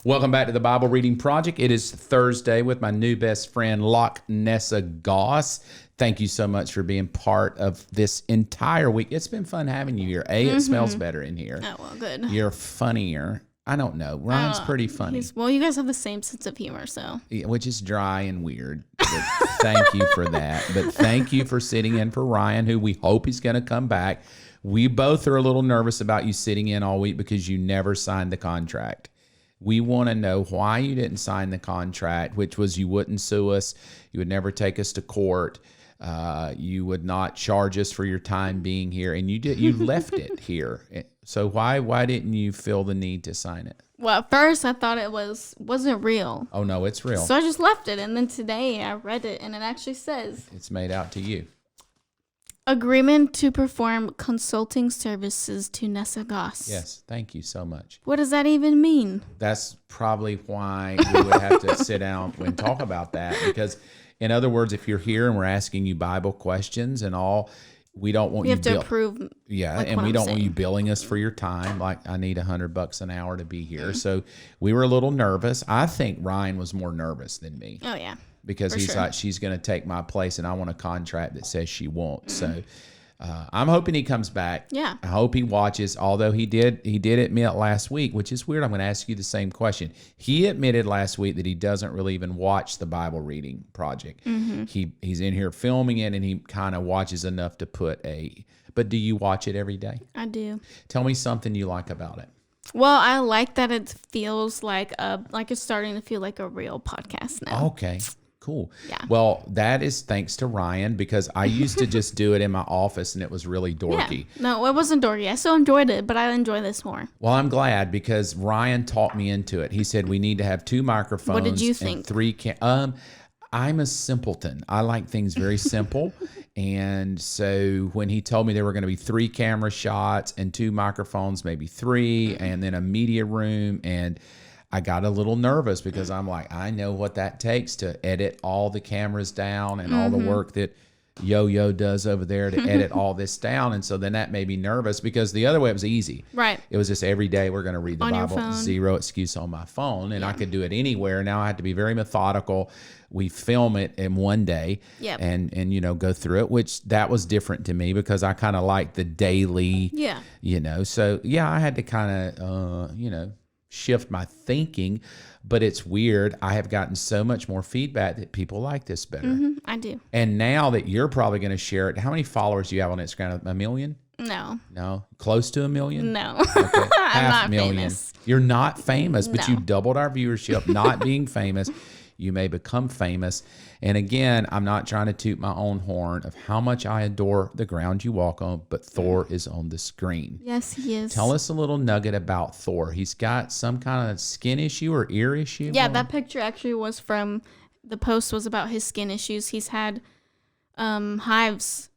Welcome back to the Bible Reading Project. It is Thursday with my new best friend, Nessa Goss. Thank you so much for being part of this entire week. It's been fun having you here. It smells better in here. Oh, well, good. You're funnier. I don't know. Ryan's pretty funny. Well, you guys have the same sense of humor, so. Yeah, which is dry and weird. But thank you for that. But thank you for sitting in for Ryan, who we hope he's going to come back. We both are a little nervous about you sitting in all week because you never signed the contract. We want to know why you didn't sign the contract, which was you wouldn't sue us, you would never take us to court, you would not charge us for your time being here, and you left it here. So why didn't you feel the need to sign it? Well, at first I thought it wasn't real. Oh no, it's real. So I just left it, and then today I read it, and it actually says it's made out to you. Agreement to perform consulting services to Nessa Goss. Yes, thank you so much. What does that even mean? That's probably why we would have to sit down and talk about that. Because, in other words, if you're here and we're asking you Bible questions and all, we don't want you have to approve. Yeah, and we don't want you billing us for your time. Like, I need $100 an hour to be here. So we were a little nervous. I think Ryan was more nervous than me. Oh yeah. Because he's like, she's going to take my place, and I want a contract that says she won't. So I'm hoping he comes back. Yeah. I hope he watches, although he did admit last week, which is weird. I'm going to ask you the same question. He admitted last week that he doesn't really even watch the Bible Reading Project. He's in here filming it, and he kind of watches enough to but do you watch it every day? I do. Tell me something you like about it. Well, I like that it feels like it's starting to feel like a real podcast now. Okay. Cool. Yeah. Well, that is thanks to Ryan, because I used to just do it in my office and it was really dorky. Yeah. No, it wasn't dorky. I still enjoyed it, but I enjoy this more. Well, I'm glad, because Ryan talked me into it. He said we need to have 2 microphones. What did you and think? 3 I'm a simpleton. I like things very simple. And so when he told me there were going to be 3 camera shots and 2 microphones, maybe 3, and then a media room, and I got a little nervous because I'm like, I know what that takes to edit all the cameras down and all the work that Yo-Yo does over there to edit all this down. And so then that made me nervous, because the other way it was easy. Right. It was just every day we're going to read the on Bible. Your phone. Zero excuse on my phone. And I could do it anywhere. Now I had to be very methodical. We film it in one day and go through it, which that was different to me because I kind of like the daily, So, I had to kind of, shift my thinking, but it's weird. I have gotten so much more feedback that people like this better. I do. And now that you're probably going to share it, how many followers do you have on Instagram? 1 million? No. Close to 1 million? No. Okay. I'm not million. famous. You're not famous, but No. you doubled our viewership. Not being famous, you may become famous. And again, I'm not trying to toot my own horn of how much I adore the ground you walk on, but Thor is on the screen. Yes, he is. Tell us a little nugget about Thor. He's got some kind of skin issue or ear issue. Yeah, that picture actually was from, the post was about his skin issues. He's had hives.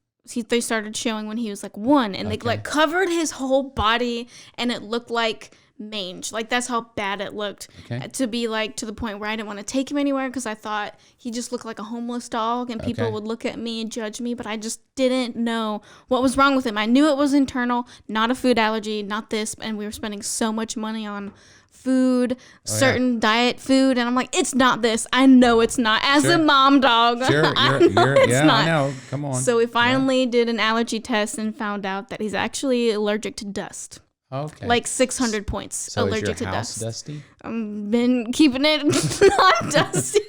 They started showing when he was like 1, and they covered his whole body, and it looked like mange. Like, that's how bad it looked. To be to the point where I didn't want to take him anywhere because I thought he just looked like a homeless dog, and people would look at me and judge me, but I just didn't know what was wrong with him. I knew it was internal, not a food allergy, not this, and we were spending so much money on food, certain diet food, and I'm like, it's not this. I know it's not. As a mom dog, I know it's not. I know. Come on. So we finally did an allergy test and found out that he's actually allergic to dust. Okay. Like 600 points so allergic is your to house dust. Dusty? I've been keeping it not dusty.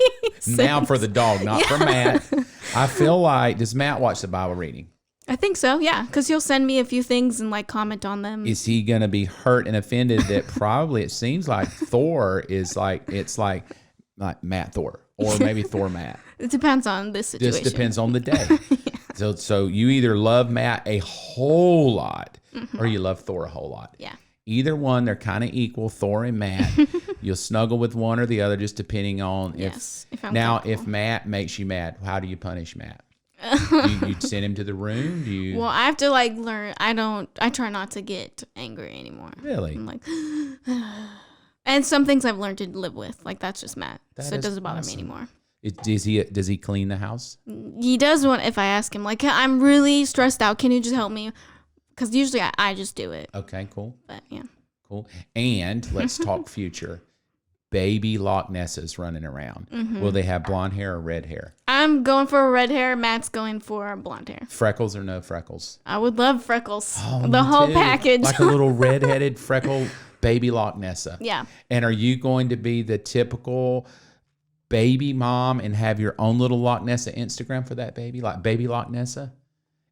Now for the dog, not for Matt. I feel like, does Matt watch the Bible reading? I think so, yeah, because he'll send me a few things and comment on them. Is he going to be hurt and offended that probably it seems like Thor is it's like Matt Thor, or maybe Thor Matt? It depends on this situation. Just depends on the day. So you either love Matt a whole lot or you love Thor a whole lot. Yeah. Either one, they're kind of equal, Thor and Matt. You'll snuggle with one or the other just depending on if Matt makes you mad, how do you punish Matt? you send him to the room? Do you? Well, I have to learn. I try not to get angry anymore. Really? I'm like, and some things I've learned to live with. That's just Matt. So it doesn't bother me anymore. Does he clean the house? He does if I ask him, I'm really stressed out. Can you just help me? Because usually I just do it. Okay, cool. But yeah. Cool. And let's talk future. baby Loch Nessas running around. Will they have blonde hair or red hair? I'm going for red hair. Matt's going for blonde hair. Freckles or no freckles? I would love freckles. Oh, the me whole too. package. Like a little red-headed freckle baby Loch Nessa. Yeah. And are you going to be the typical baby mom and have your own little Loch Nessa Instagram for that baby, like baby Loch Nessa?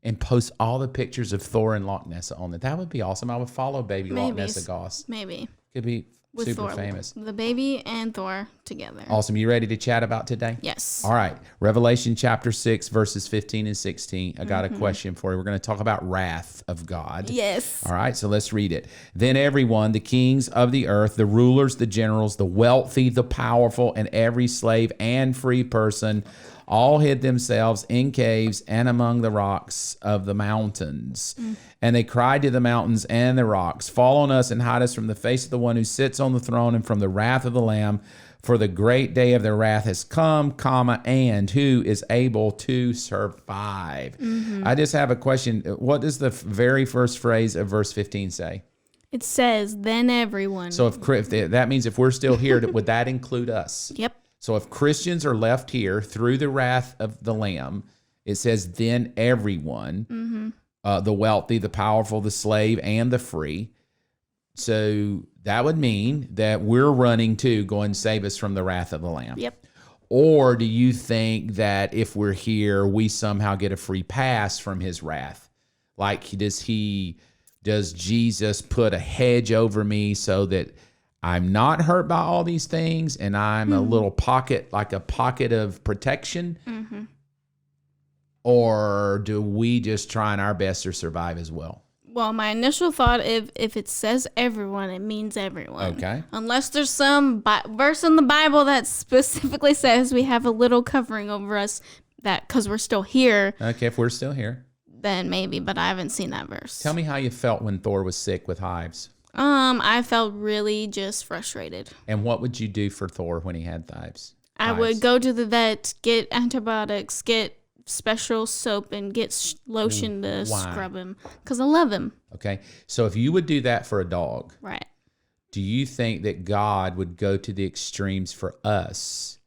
And post all the pictures of Thor and Loch Nessa on it. That would be awesome. I would follow baby Loch Nessa Goss. Maybe. Could be With super Thor, famous. the baby and Thor together. Awesome. You ready to chat about today? Yes. All right. Revelation chapter 6, verses 15 and 16. I got a question for you. We're going to talk about wrath of God. Yes. All right. So let's read it. Then everyone, the kings of the earth, the rulers, the generals, the wealthy, the powerful, and every slave and free person all hid themselves in caves and among the rocks of the mountains. And they cried to the mountains and the rocks, fall on us and hide us from the face of the one who sits on the throne and from the wrath of the Lamb. For the great day of their wrath has come, and who is able to survive? I just have a question. What does the very first phrase of verse 15 say? It says, then everyone. So if that means if we're still here, would that include us? Yep. So if Christians are left here through the wrath of the Lamb, it says, then everyone, the wealthy, the powerful, the slave, and the free. So that would mean that we're running to go and save us from the wrath of the Lamb. Yep. Or do you think that if we're here, we somehow get a free pass from his wrath? Like, does Jesus put a hedge over me so that I'm not hurt by all these things and I'm a little pocket, like a pocket of protection? Or do we just trying our best to survive as well? Well, my initial thought, if it says everyone, it means everyone. Okay. Unless there's some verse in the Bible that specifically says we have a little covering over us that because we're still here. Okay, if we're still here. Then maybe, but I haven't seen that verse. Tell me how you felt when Thor was sick with hives. I felt really just frustrated. And what would you do for Thor when he had hives? I would go to the vet, get antibiotics, get special soap, and get lotion to scrub him because I love him. Okay. So if you would do that for a dog, right? Do you think that God would go to the extremes for us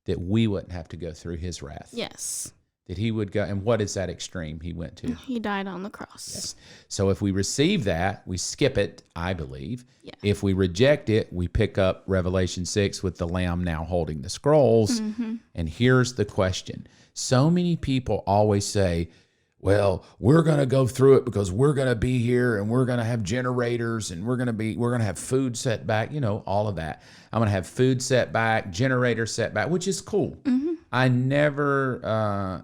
that we wouldn't have to go through his wrath? Yes. That he would go, and what is that extreme he went to? He died on the cross. Yes. So if we receive that, we skip it, I believe. Yeah. If we reject it, we pick up Revelation 6 with the Lamb now holding the scrolls. And here's the question. So many people always say, well, we're going to go through it because we're going to be here and we're going to have generators and we're going to have food set back, all of that. I'm going to have food set back, generator set back, which is cool. I never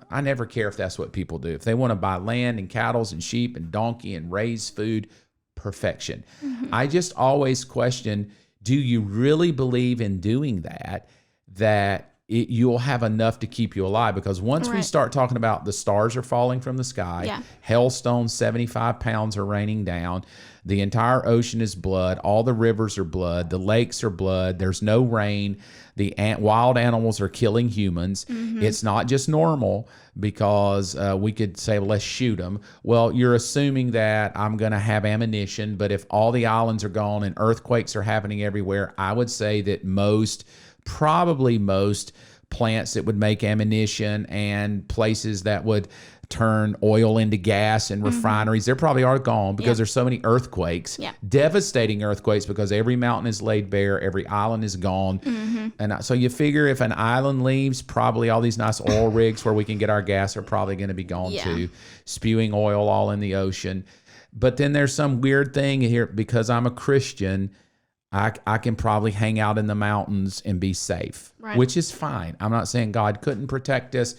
care if that's what people do. If they want to buy land and cattle and sheep and donkey and raise food, perfection. I just always question, do you really believe in doing that you'll have enough to keep you alive? Because once we start talking about the stars are falling from the sky, hailstones 75 pounds are raining down, the entire ocean is blood, all the rivers are blood, the lakes are blood, there's no rain, the wild animals are killing humans. It's not just normal because we could say, well, let's shoot them. Well, you're assuming that I'm going to have ammunition, but if all the islands are gone and earthquakes are happening everywhere, I would say that probably most plants that would make ammunition and places that would turn oil into gas and refineries, they probably are gone because there's so many earthquakes, devastating earthquakes, because every mountain is laid bare, every island is gone. And so you figure if an island leaves, probably all these nice oil rigs where we can get our gas are probably going to be gone too, spewing oil all in the ocean. But then there's some weird thing here, because I'm a Christian, I can probably hang out in the mountains and be safe, which is fine. I'm not saying God couldn't protect us.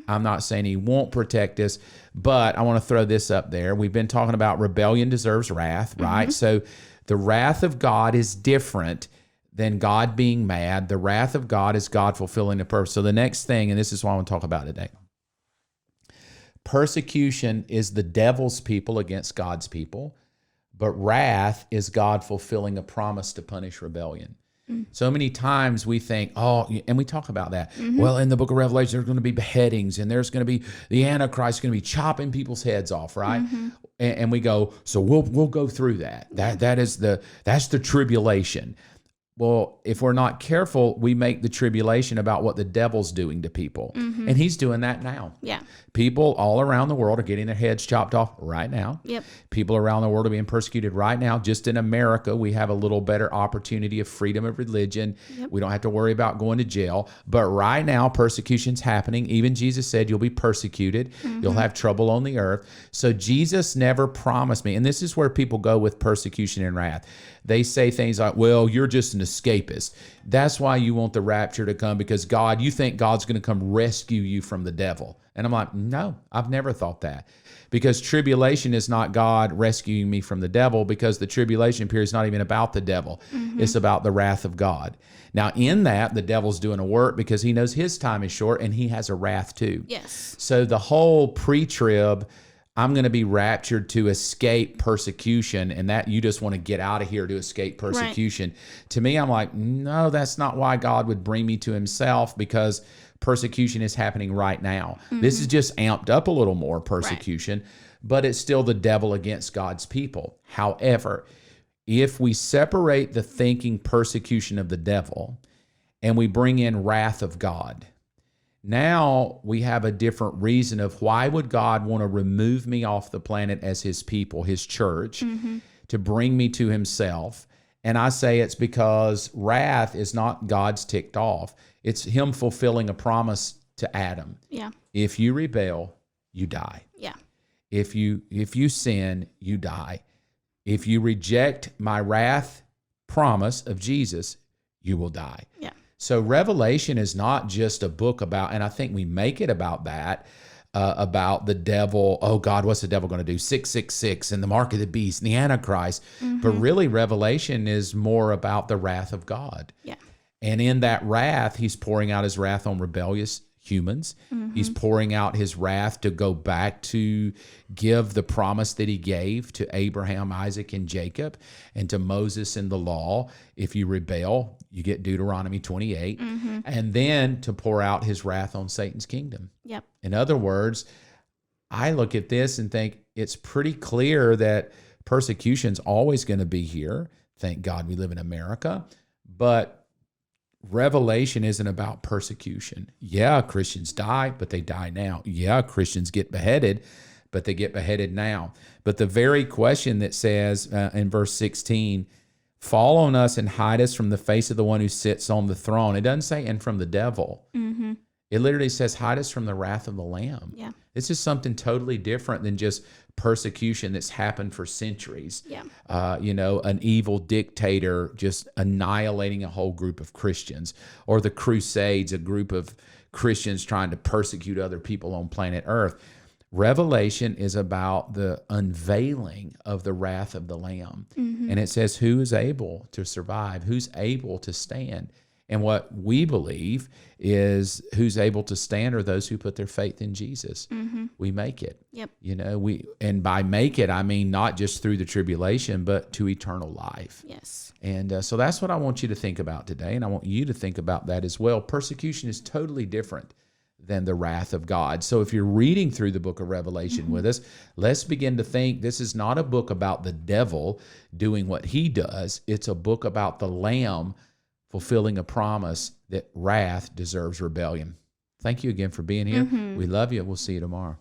I'm not saying he won't protect us, but I want to throw this up there. We've been talking about rebellion deserves wrath, right? So the wrath of God is different than God being mad. The wrath of God is God fulfilling the purpose. So the next thing, and this is what I want to talk about today. Persecution is the devil's people against God's people. But wrath is God fulfilling a promise to punish rebellion. So many times we think, and we talk about that. Well, in the book of Revelation, there's going to be beheadings and there's going to be the Antichrist going to be chopping people's heads off, right? And we go, so we'll go through that. That's the tribulation. Well, if we're not careful, we make the tribulation about what the devil's doing to people. And he's doing that now. Yeah. People all around the world are getting their heads chopped off right now. Yep. People around the world are being persecuted right now. Just in America, we have a little better opportunity of freedom of religion. Yep. We don't have to worry about going to jail. But right now, persecution's happening. Even Jesus said you'll be persecuted. You'll have trouble on the earth. So Jesus never promised me. And this is where people go with persecution and wrath. They say things like, well, you're just an escapist. That's why you want the rapture to come, because you think God's going to come rescue you from the devil. And I'm like, no, I've never thought that. Because tribulation is not God rescuing me from the devil, because the tribulation period is not even about the devil. It's about the wrath of God. Now, in that, the devil's doing a work because he knows his time is short and he has a wrath too. Yes. So the whole pre-trib, I'm going to be raptured to escape persecution, and that you just want to get out of here to escape persecution. Right. To me, I'm like, no, that's not why God would bring me to himself, because persecution is happening right now. This is just amped up a little more, persecution, but it's still the devil against God's people. However, if we separate the thinking persecution of the devil and we bring in wrath of God, now we have a different reason of why would God want to remove me off the planet as his people, his church, to bring me to himself. And I say it's because wrath is not God's ticked off. It's him fulfilling a promise to Adam. Yeah. If you rebel, you die. Yeah. If you sin, you die. If you reject my wrath promise of Jesus, you will die. Yeah. So Revelation is not just a book about, and I think we make it about that, about the devil. Oh God, what's the devil going to do? 666 and the mark of the beast and the Antichrist. But really, Revelation is more about the wrath of God. Yeah. And in that wrath, he's pouring out his wrath on rebellious humans. He's pouring out his wrath to go back to give the promise that he gave to Abraham, Isaac, and Jacob, and to Moses in the law. If you rebel, you get Deuteronomy 28. And then to pour out his wrath on Satan's kingdom. Yep. In other words, I look at this and think it's pretty clear that persecution's always going to be here. Thank God we live in America. But Revelation isn't about persecution. Yeah, Christians die, but they die now. Yeah, Christians get beheaded, but they get beheaded now. But the very question that says in verse 16, fall on us and hide us from the face of the one who sits on the throne. It doesn't say, and from the devil. It literally says, hide us from the wrath of the Lamb. Yeah. This is something totally different than just persecution that's happened for centuries. Yeah. An evil dictator just annihilating a whole group of Christians, or the Crusades, a group of Christians trying to persecute other people on planet Earth. Revelation is about the unveiling of the wrath of the Lamb. And it says, who is able to survive? Who's able to stand? And what we believe is who's able to stand are those who put their faith in Jesus. We make it. Yep. And by make it, I mean not just through the tribulation, but to eternal life. Yes. And so that's what I want you to think about today. And I want you to think about that as well. Persecution is totally different than the wrath of God. So if you're reading through the book of Revelation with us, let's begin to think this is not a book about the devil doing what he does. It's a book about the Lamb fulfilling a promise that wrath deserves rebellion. Thank you again for being here. We love you. We'll see you tomorrow.